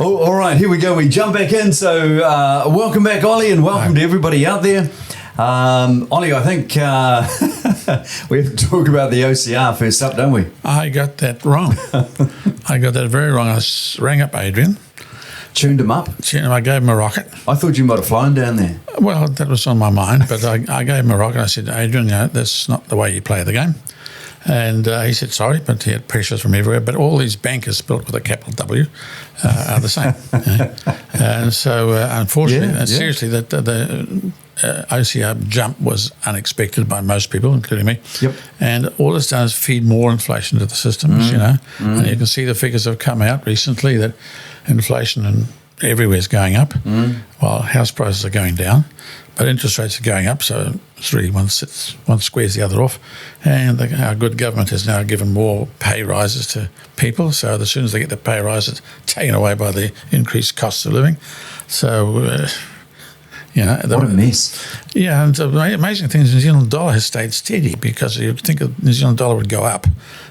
Oh, all right, here we go. We jump back in. So welcome back, Olly, and welcome to everybody out there. Olly, I think we have to talk about the OCR first up, don't we? I got that wrong. I got that very wrong. I rang up Adrian. Tuned him up? I gave him a rocket. I thought you might have flown down there. Well, that was on my mind, but I gave him a rocket. I said, Adrian, that's not the way you play the game. And he said, sorry, but he had pressures from everywhere. But all these bankers spelled with a capital W are the same. And so, unfortunately, seriously, the OCR jump was unexpected by most people, including me. Yep. And all it's done is feed more inflation to the systems, And you can see the figures have come out recently that inflation and everywhere is going up, while house prices are going down. But interest rates are going up, so it's really one squares the other off. And our good government has now given more pay rises to people. So as soon as they get the pay rise, it's taken away by the increased cost of living. So, what a mess. Yeah, and the amazing thing is the New Zealand dollar has stayed steady because you'd think the New Zealand dollar would go up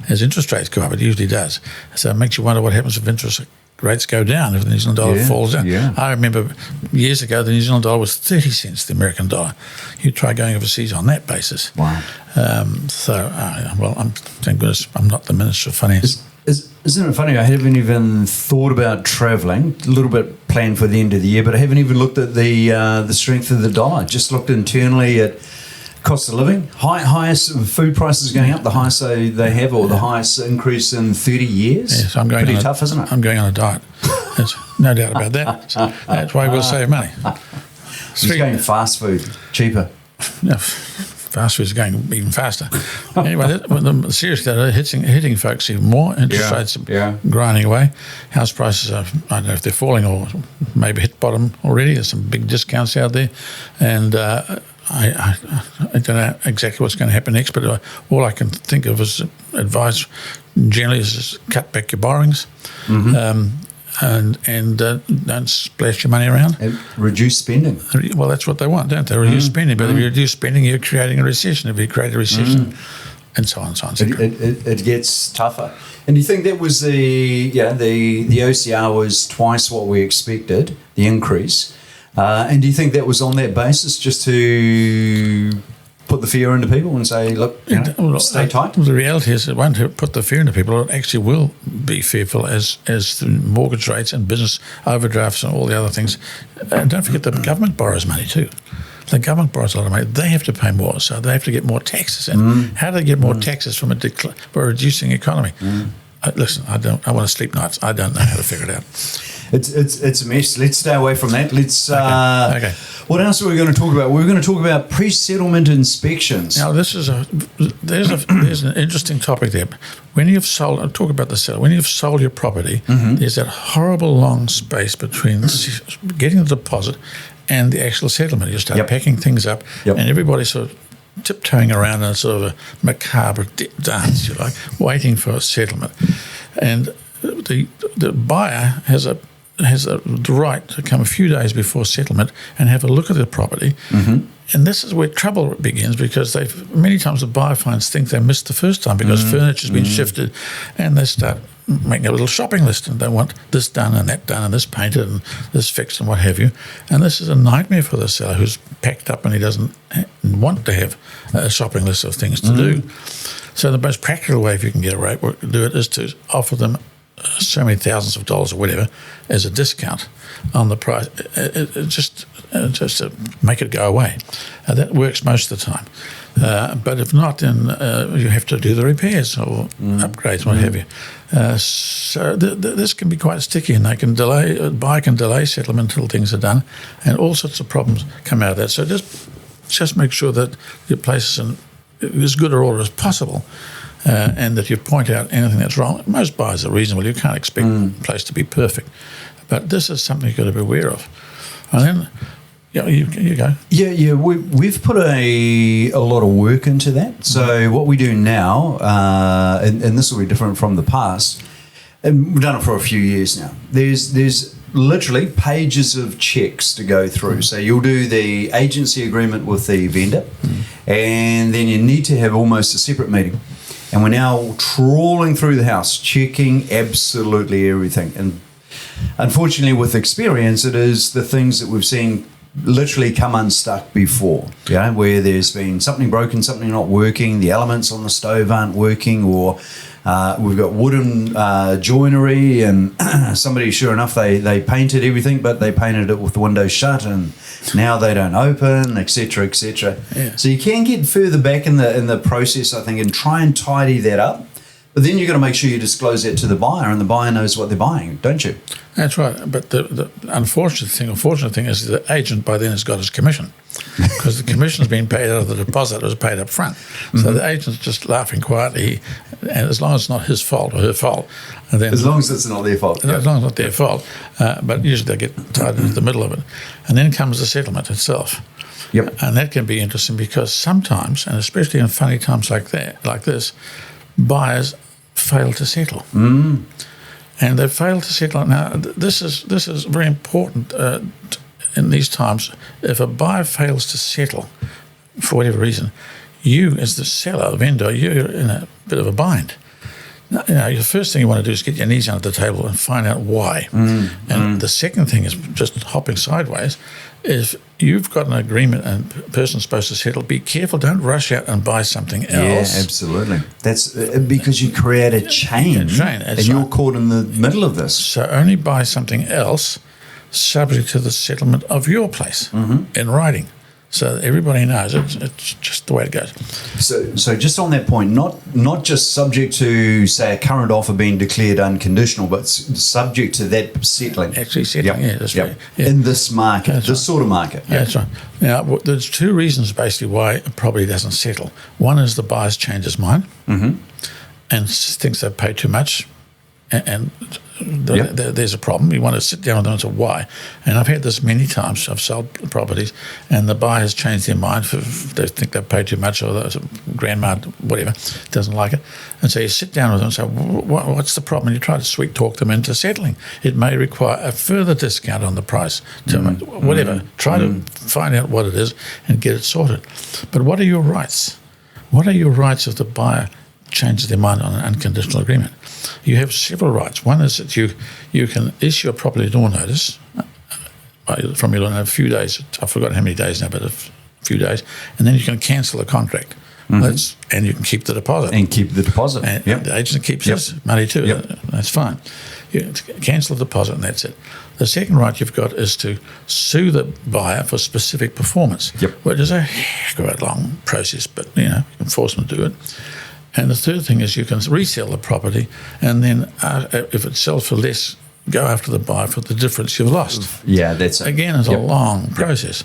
as interest rates go up. It usually does. So it makes you wonder what happens if interest rates go down, if the New Zealand dollar falls down. Yeah. I remember years ago the New Zealand dollar was 30 cents, the American dollar. You try going overseas on that basis. Wow. Thank goodness I'm not the Minister of Finance. Isn't it funny? I haven't even thought about travelling. A little bit planned for the end of the year, but I haven't even looked at the strength of the dollar. Just looked internally at cost of living. Highest food prices going up, the highest they have, or the highest increase in 30 years. Yeah, so I'm going pretty tough, isn't it? I'm going on a diet. There's no doubt about that. That's why we'll save money. It's going fast food, cheaper. Yeah, fast food is going even faster. Anyway, seriously, they're hitting folks even more. Interest rates are grinding away. House prices are, I don't know if they're falling or maybe hit bottom already. There's some big discounts out there. And I don't know exactly what's going to happen next, but all I can think of as advice generally is just cut back your borrowings. And don't splash your money around. And reduce spending. Well, that's what they want, don't they? Reduce spending. But if you reduce spending, you're creating a recession. If you create a recession, and so on and so on. It gets tougher. And do you think that was the OCR was twice what we expected, the increase? And do you think that was on that basis, just to put the fear into people and say, look, stay tight? The reality is it won't put the fear into people. It actually will be fearful as the mortgage rates and business overdrafts and all the other things. And don't forget the government borrows money too. The government borrows a lot of money. They have to pay more, so they have to get more taxes. And how do they get more taxes from a reducing economy? Listen, I want to sleep nights. I don't know how to figure it out. It's a mess. Let's stay away from that. Let's. Okay. What else are we going to talk about? We're going to talk about pre-settlement inspections. Now, there's an interesting topic there. When you've sold, I'll talk about the sale. When you've sold your property, there's that horrible long space between getting the deposit and the actual settlement. You start packing things up, and everybody's sort of tiptoeing around in a sort of a macabre dance, you like, waiting for a settlement. And the buyer has the right to come a few days before settlement and have a look at the property. And this is where trouble begins, because many times the buyer think they missed the first time because furniture's been shifted, and they start making a little shopping list, and they want this done and that done and this painted and this fixed and what have you. And this is a nightmare for the seller who's packed up and he doesn't want to have a shopping list of things to do. So the most practical way, if you can get away to do it, is to offer them so many thousands of dollars or whatever as a discount on the price, just to make it go away. That works most of the time. But if not, then you have to do the repairs or upgrades, what have you. So this can be quite sticky, and a buyer can delay settlement until things are done, and all sorts of problems come out of that. So just make sure that your place is in as good a order as possible. And that you point out anything that's wrong. Most buyers are reasonable. You can't expect the place to be perfect. But this is something you've got to be aware of. And then, you go. Yeah. We've put a lot of work into that. So what we do now, and this will be different from the past, and we've done it for a few years now, there's literally pages of checks to go through. So you'll do the agency agreement with the vendor, and then you need to have almost a separate meeting. And we're now trawling through the house, checking absolutely everything. And unfortunately, with experience, it is the things that we've seen literally come unstuck before, where there's been something broken, something not working, the elements on the stove aren't working, or we've got wooden joinery, and somebody, sure enough, they painted everything, but they painted it with the windows shut, and now they don't open, etc., etc. Yeah. So you can get further back in the process, I think, and try and tidy that up. But then you've got to make sure you disclose that to the buyer, and the buyer knows what they're buying, don't you? That's right. But the unfortunate thing is the agent by then has got his commission, because the commission has been paid out of the deposit that was paid up front. So the agent's just laughing quietly, and as long as it's not his fault or her fault. And then, as long as it's not their fault. As long as it's not their fault. But usually they get tied into the middle of it. And then comes the settlement itself. Yep. And that can be interesting, because sometimes, and especially in funny times like this, buyers fail to settle. And they fail to settle. Now, this is very important in these times. If a buyer fails to settle for whatever reason, you as the seller, vendor, you're in a bit of a bind. Now, the first thing you want to do is get your knees under the table and find out why. And the second thing is, just hopping sideways, if you've got an agreement and a person's supposed to settle, be careful, don't rush out and buy something else. Yeah, absolutely. That's because you create a chain, and you're caught in the middle of this. So only buy something else subject to the settlement of your place in writing. So everybody knows it's just the way it goes. So just on that point, not just subject to, say, a current offer being declared unconditional, but subject to that settling. Actually settling, that's right. Yeah. In this market, sort of market. Yeah, that's right. Now, there's two reasons basically why a property doesn't settle. One is the buyer's changed his mind and thinks they've paid too much, and there's a problem. You want to sit down with them and say why. And I've had this many times. I've sold properties, and the buyer has changed their mind. They think they've paid too much, or grandma, whatever, doesn't like it. And so you sit down with them and say, what's the problem? And you try to sweet talk them into settling. It may require a further discount on the price, to whatever. Try to find out what it is and get it sorted. But what are your rights? What are your rights if the buyer changes their mind on an unconditional agreement? You have several rights. One is that you can issue a property law notice from your law in a few days. I've forgotten how many days now, but a few days. And then you can cancel the contract. And you can keep the deposit. And keep the deposit. And the agent keeps his money too. That's fine. You cancel the deposit, and that's it. The second right you've got is to sue the buyer for specific performance, which is a heck of a long process, but you can force them to do it. And the third thing is you can resell the property, and then if it sells for less, go after the buyer for the difference you've lost. Yeah, that's it. Again, it's a long process.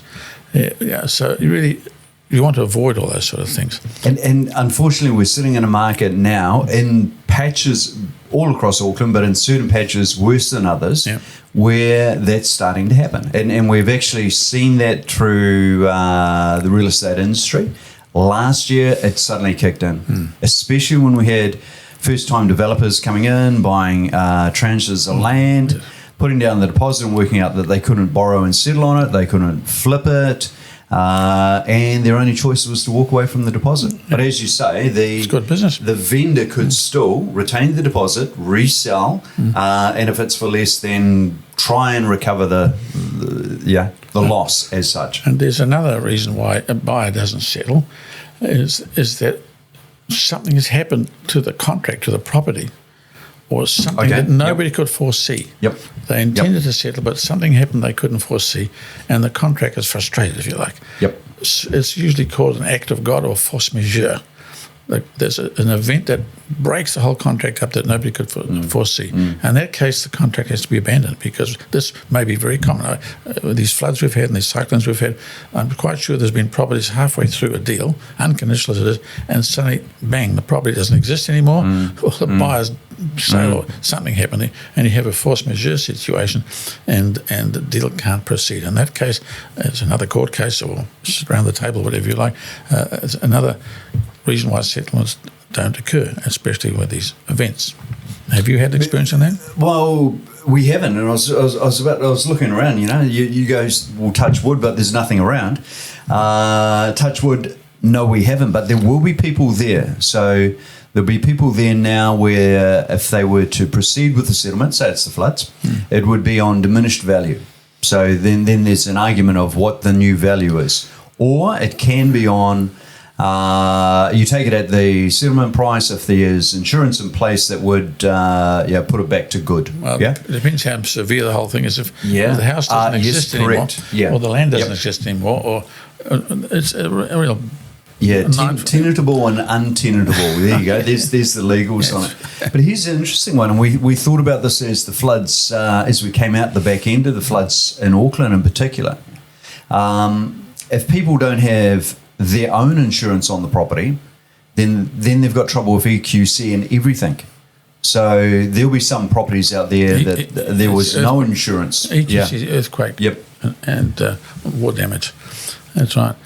So you want to avoid all those sort of things. And unfortunately, we're sitting in a market now in patches all across Auckland, but in certain patches worse than others, where that's starting to happen. And we've actually seen that through the real estate industry. Last year, it suddenly kicked in, especially when we had first-time developers coming in, buying tranches of land, putting down the deposit and working out that they couldn't borrow and settle on it, they couldn't flip it, and their only choice was to walk away from the deposit. But as you say, it's good business. The vendor could still retain the deposit, resell, and if it's for less, then try and recover the loss as such. And there's another reason why a buyer doesn't settle, is that something has happened to the contract, to the property, or something that nobody could foresee. They intended to settle, but something happened they couldn't foresee, and the contract is frustrated, if you like. It's usually called an act of God or force majeure. Like there's an event that breaks the whole contract up that nobody could foresee. In that case, the contract has to be abandoned, because this may be very common. These floods we've had and these cyclones we've had, I'm quite sure there's been properties halfway through a deal, unconditional as it is, and suddenly, bang, the property doesn't exist anymore, or the buyer's sale or something happening, and you have a force majeure situation, and the deal can't proceed. In that case, it's another court case, or sit around the table, whatever you like. It's another reason why settlements don't occur, especially with these events. Have you had experience in that? Well, we haven't, and I was looking around. You guys will touch wood, but there's nothing around. Touch wood. No, we haven't, but there will be people there. So there'll be people there now where if they were to proceed with the settlement, say it's the floods, it would be on diminished value. So then there's an argument of what the new value is. Or it can be on, you take it at the settlement price if there's insurance in place that would put it back to good. Well, it depends how severe the whole thing is. If the house doesn't exist anymore, or the land doesn't exist anymore, or it's a real... Yeah, tenantable and untenantable. There you go. There's the legals on it. But here's an interesting one, and we thought about this as the floods, as we came out the back end of the floods in Auckland in particular. If people don't have their own insurance on the property, then they've got trouble with EQC and everything. So there'll be some properties out there that there was no insurance. EQC, earthquake, and war damage. That's right.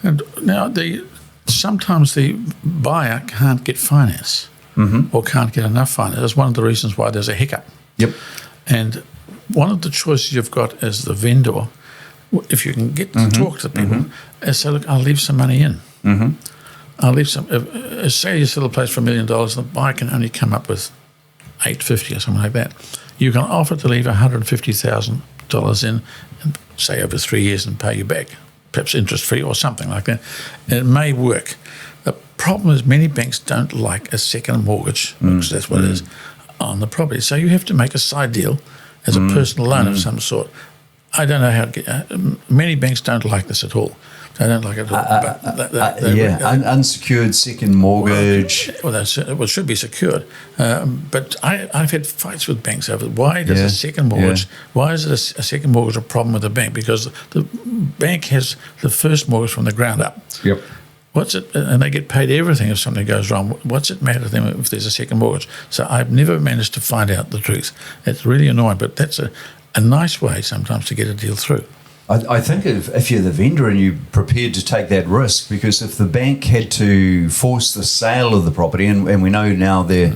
And now sometimes the buyer can't get finance or can't get enough finance. That's one of the reasons why there's a hiccup. Yep. And one of the choices you've got as the vendor, if you can get to talk to people, is say, look, I'll leave some money in. I'll leave some. Say you sell a place for $1 million, and the buyer can only come up with $850 or something like that. You can offer to leave $150,000 in, and say over 3 years, and pay you back, perhaps interest-free or something like that. And it may work. The problem is many banks don't like a second mortgage, because that's what it is, on the property. So you have to make a side deal as a personal loan of some sort. I don't know how to get... many banks don't like this at all. They don't like it at all. Unsecured second mortgage. Well, it should be secured. But I've had fights with banks over why does a second mortgage, why is it a second mortgage a problem with the bank? Because the bank has the first mortgage from the ground up. Yep. What's it? And they get paid everything if something goes wrong. What's it matter to them if there's a second mortgage? So I've never managed to find out the truth. It's really annoying, but that's a nice way sometimes to get a deal through. I think if you're the vendor and you're prepared to take that risk, because if the bank had to force the sale of the property, and we know now they're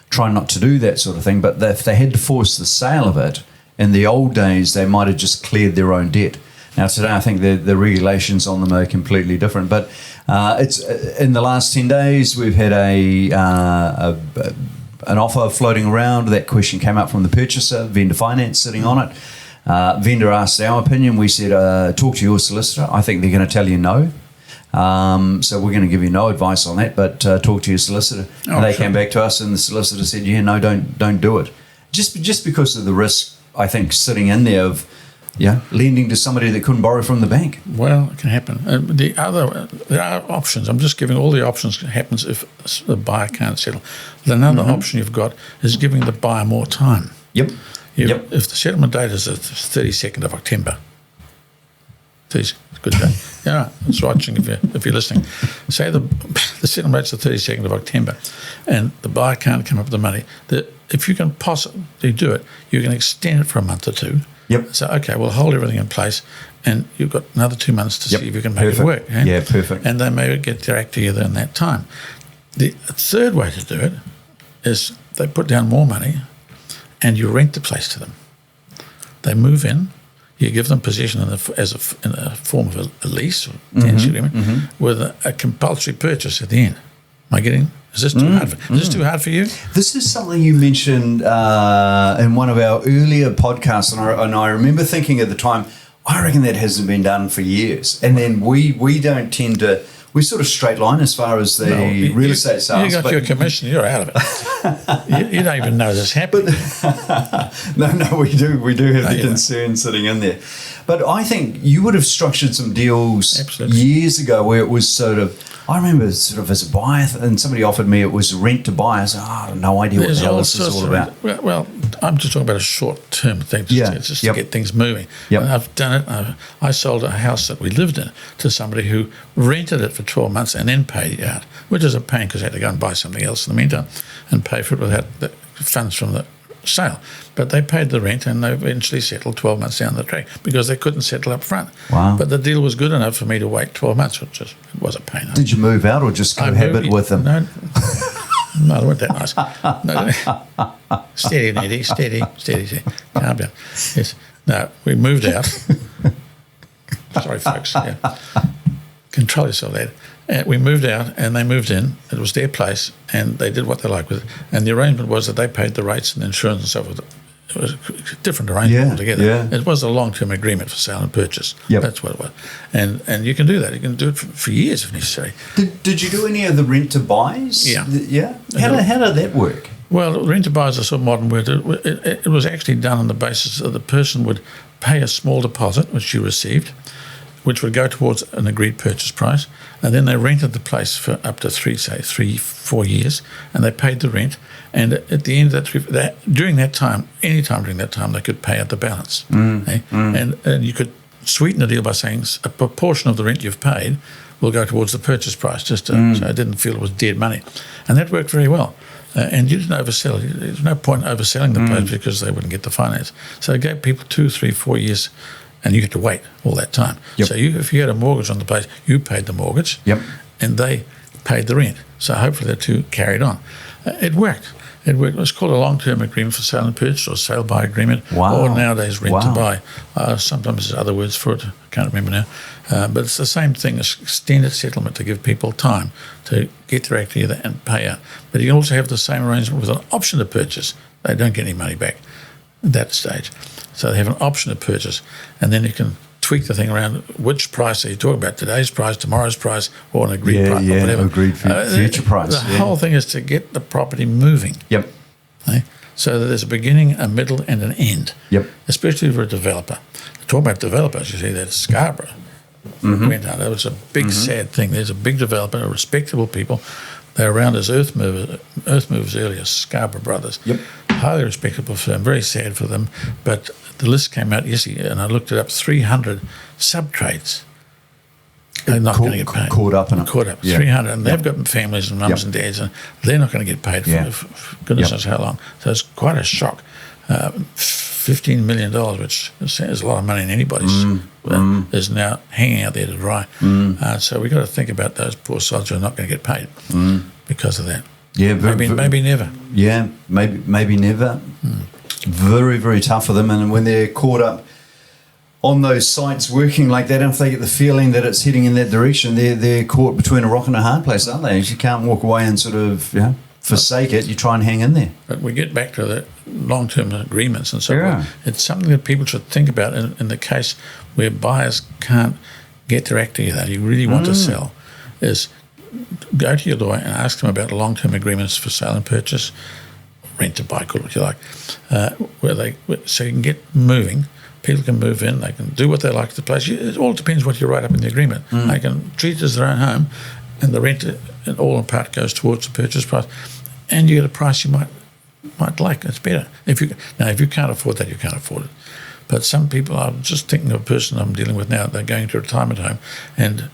trying not to do that sort of thing, but if they had to force the sale of it, in the old days they might have just cleared their own debt. Now today I think the regulations on them are completely different. But it's in the last 10 days we've had an offer floating around. That question came up from the purchaser, vendor finance sitting on it. Vendor asked our opinion. We said, talk to your solicitor. I think they're going to tell you no. So we're going to give you no advice on that, but talk to your solicitor. And they came back to us and the solicitor said, no, don't do it. Just because of the risk, I think, sitting in there of lending to somebody that couldn't borrow from the bank. Well, it can happen. There are options. I'm just giving all the options that happens if the buyer can't settle. Another option you've got is giving the buyer more time. Yep. If the settlement date is the 32nd of October, it's a good day. It's watching if you're listening. Say the settlement date's the 32nd of October, and the buyer can't come up with the money. If you can possibly do it, you can extend it for a month or two. Yep. So, okay, we'll hold everything in place, and you've got another 2 months to see if you can make it work. Yeah, perfect. And they may get their act together in that time. The third way to do it is they put down more money, and you rent the place to them. They move in, you give them possession in a form of a lease or tenancy agreement with a compulsory purchase at the end. Am I getting? Is this too hard? Is this too hard for you? This is something you mentioned in one of our earlier podcasts, and I remember thinking at the time, I reckon that hasn't been done for years. And then we don't tend to. We sort of straight line as far as the real estate sales. You got your commission, you're out of it. you don't even know this happened. No, we do have the concern sitting in there. But I think you would have structured some deals years ago where it was sort of, I remember sort of as a buyer, and somebody offered me it was rent to buy. I said, I have no idea what the hell this is all about. Well, I'm just talking about a short-term thing, just to get things moving. Yep. And I've done it. I sold a house that we lived in to somebody who rented it for 12 months and then paid it out, which is a pain because they had to go and buy something else in the meantime and pay for it without the funds from the sale. But they paid the rent and they eventually settled 12 months down the track because they couldn't settle up front. Wow. But the deal was good enough for me to wait 12 months, which it was a pain. Did you move out or just cohabit with them? No, it wasn't that nice. No. Steady, Eddie, steady. Calm down. Yes. No, we moved out. Sorry, folks. Yeah. control yourself, lad. And we moved out, and they moved in. It was their place, and they did what they liked with it. And the arrangement was that they paid the rates and insurance and so forth. It was a different arrangement altogether. Yeah. It was a long-term agreement for sale and purchase. Yep. That's what it was. And you can do that. You can do it for years if necessary. Did you do any of the rent to buys? Yeah. Yeah. How did that work? Well, rent to buy is a sort of modern word. It was actually done on the basis that the person would pay a small deposit, which you received, which would go towards an agreed purchase price, and then they rented the place for up to 3-4 years, and they paid the rent. And at the end of during that time, any time during that time, they could pay out the balance. And you could sweeten the deal by saying a proportion of the rent you've paid will go towards the purchase price, just so I didn't feel it was dead money. And that worked very well. And you didn't oversell. There's no point in overselling the place because they wouldn't get the finance. So it gave people 2, 3, 4 years, and you had to wait all that time. Yep. So if you had a mortgage on the place, you paid the mortgage, and they paid the rent. So hopefully the two carried on. It worked. It was called a long-term agreement for sale and purchase, or sale by agreement, or nowadays rent to buy. Sometimes there's other words for it. I can't remember now. But it's the same thing as extended settlement to give people time to get their act together and pay out. But you can also have the same arrangement with an option to purchase. They don't get any money back at that stage. So they have an option to purchase, and then you can tweak the thing around which price are you talking about, today's price, tomorrow's price, or an agreed price, or whatever. Agreed future price. The whole thing is to get the property moving. Yep. Okay? So that there's a beginning, a middle, and an end. Yep. Especially for a developer. Talk about developers, you see that Scarborough went out. That was a big sad thing. There's a big developer, respectable people. They're around as earth movers earlier, Scarborough Brothers. Yep. Highly respectable firm, very sad for them. But the list came out yesterday, and I looked it up, 300 sub-trades. They're not going to get paid. Caught up. 300. And they've got families and mums and dads, and they're not going to get paid for goodness knows how long. So it's quite a shock. $15 million, which is a lot of money in anybody's, is now hanging out there to dry. So we've got to think about those poor sods who are not going to get paid because of that. Yeah, maybe never. Yeah, maybe never. Very, very tough for them. And when they're caught up on those sites working like that, and if they get the feeling that it's heading in that direction, they're caught between a rock and a hard place, aren't they? You can't walk away and sort of forsake it. You try and hang in there. But we get back to the long-term agreements and so forth. It's something that people should think about in the case where buyers can't get their act together. You really want to sell, is go to your lawyer and ask them about long-term agreements for sale and purchase, rent to buy, call it what you like, so you can get moving. People can move in, they can do what they like to the place. It all depends what you write up in the agreement. They can treat it as their own home, and the rent and all in part goes towards the purchase price, and you get a price you might like. It's better. If you can't afford that, you can't afford it. But some people, I'm just thinking of a person I'm dealing with now, they're going to a retirement home, and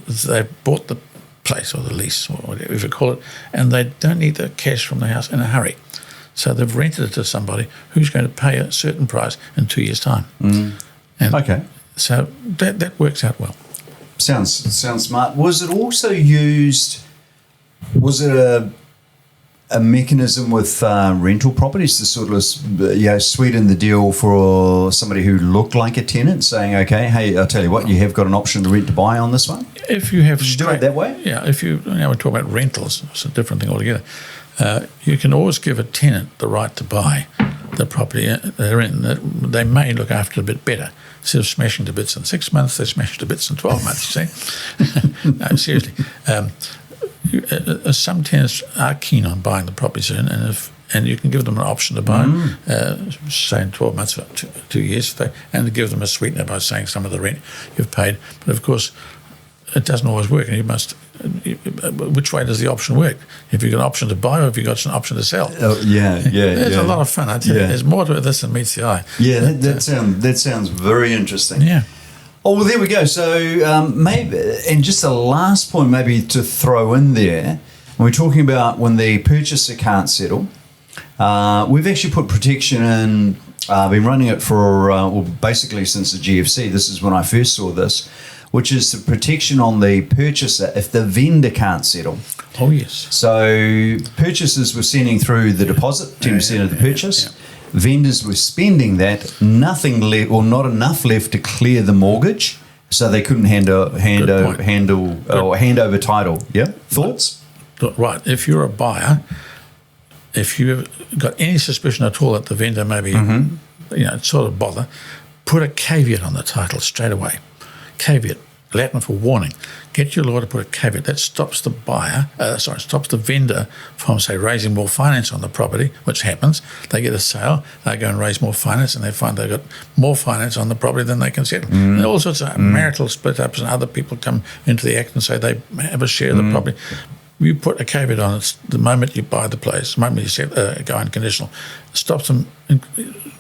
they bought the place or the lease or whatever you call it, and they don't need the cash from the house in a hurry. So they've rented it to somebody who's going to pay a certain price in 2 years' time. So that works out well. Sounds smart. Was it also used? Was it a mechanism with rental properties to sort of sweeten the deal for somebody who looked like a tenant, saying, "Okay, hey, I'll tell you what, you have got an option to rent to buy on this one." If you have, did you do it that way? Yeah. If we're talking about rentals, it's a different thing altogether. You can always give a tenant the right to buy the property they're in. They may look after it a bit better. Instead of smashing to bits in 6 months, they smash to bits in 12 months, you see. No, seriously. Some tenants are keen on buying the properties in, and you can give them an option to buy, say in 12 months, 2 years, and give them a sweetener by saying some of the rent you've paid. But of course, it doesn't always work, and which way does the option work? Have you got an option to buy, or have you got an option to sell? It's a lot of fun. I tell you, there's more to this than meets the eye. Yeah, that sounds very interesting. Yeah. Oh, well, there we go. So maybe, and just a last point maybe to throw in there, when we're talking about when the purchaser can't settle, we've actually put protection in. I've been running it for, basically since the GFC. This is when I first saw this, which is the protection on the purchaser if the vendor can't settle. Oh, yes. So purchasers were sending through the deposit, 10% of the purchase. Yeah. Vendors were spending that, nothing left or not enough left to clear the mortgage, So they couldn't hand over title. Yeah. Thoughts? Right. If you're a buyer, if you've got any suspicion at all that the vendor maybe, sort of bother, put a caveat on the title straight away. Caveat, Latin for warning. Get your lawyer to put a caveat. That stops the stops the vendor from, say, raising more finance on the property, which happens. They get a sale, they go and raise more finance, and they find they've got more finance on the property than they can settle. And all sorts of marital split-ups, and other people come into the act and say they have a share of the property. You put a caveat on it the moment you buy the place, the moment you go unconditional. It stops them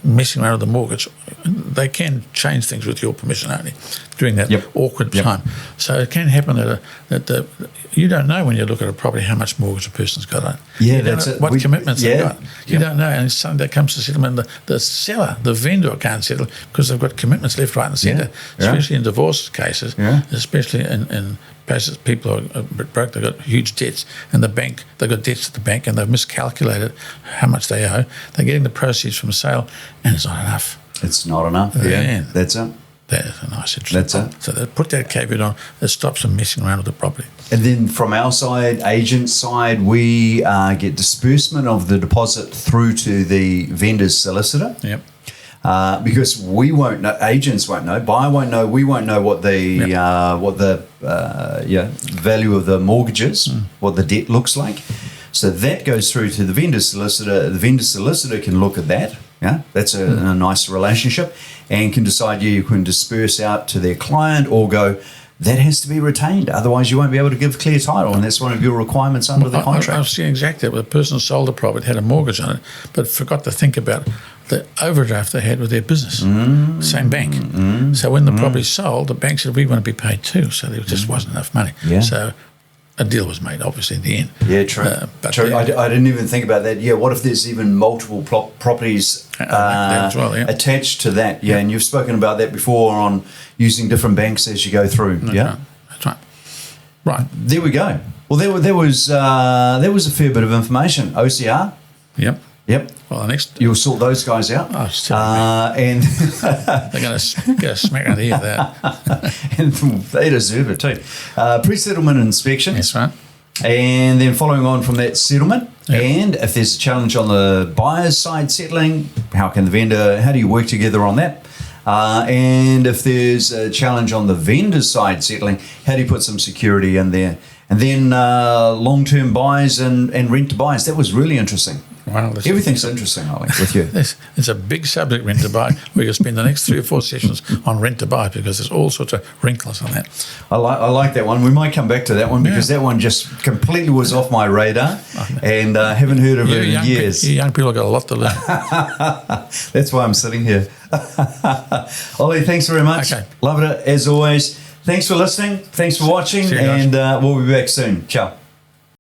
messing around with the mortgage. They can change things with your permission only during that awkward time. So it can happen that you don't know when you look at a property how much mortgage a person's got on it. Yeah, you don't know what commitments they've got. You don't know. And suddenly that comes to settlement, the seller, the vendor can't settle because they've got commitments left, right and centre, especially in divorce cases, especially in cases people are a bit broke, they've got huge debts, and they've got debts at the bank and they've miscalculated how much they owe. They're getting the proceeds from sale and it's not enough. It's not enough. Yeah, that's it. That is a nice interesting point. So they put that caveat on, that stops them messing around with the property. And then from our side, agent side, we get disbursement of the deposit through to the vendor's solicitor. Yep. Because we won't know, agents won't know, buyer won't know, we won't know what the value of the mortgage is, what the debt looks like. So that goes through to the vendor's solicitor. The vendor's solicitor can look at that. Yeah, that's a nice relationship, and can decide you can disperse out to their client or go, that has to be retained. Otherwise, you won't be able to give clear title, and that's one of your requirements under the contract. I've seen exactly that. Where the person sold the property, had a mortgage on it, but forgot to think about the overdraft they had with their business. Same bank. So when the property sold, the bank said, we want to be paid too. So there just wasn't enough money. Yeah. So a deal was made, obviously, in the end. Yeah, true. True. I didn't even think about that. Yeah, what if there's even multiple properties attached to that? Yeah, and you've spoken about that before on using different banks as you go through. That's right. Right. There we go. Well, there was a fair bit of information. OCR. Yep. Well, the next you'll sort those guys out. And they're going to get a smack around the ear that. And they deserve it too. Pre-settlement inspection. That's right. And then following on from that, settlement. And if there's a challenge on the buyer's side settling, how do you work together on that? And if there's a challenge on the vendor's side settling, how do you put some security in there? And then long-term buys and rent-to-buys. That was really interesting. Everything's interesting, Ollie, with you. It's a big subject, rent-to-buy. We could spend the next 3 or 4 sessions on rent-to-buy because there's all sorts of wrinkles on that. I like that one. We might come back to that one because that one just completely was off my radar and haven't heard of it in years. You young people have got a lot to learn. That's why I'm sitting here. Ollie, thanks very much. Okay. Love it as always. Thanks for listening. Thanks for watching. And we'll be back soon. Ciao.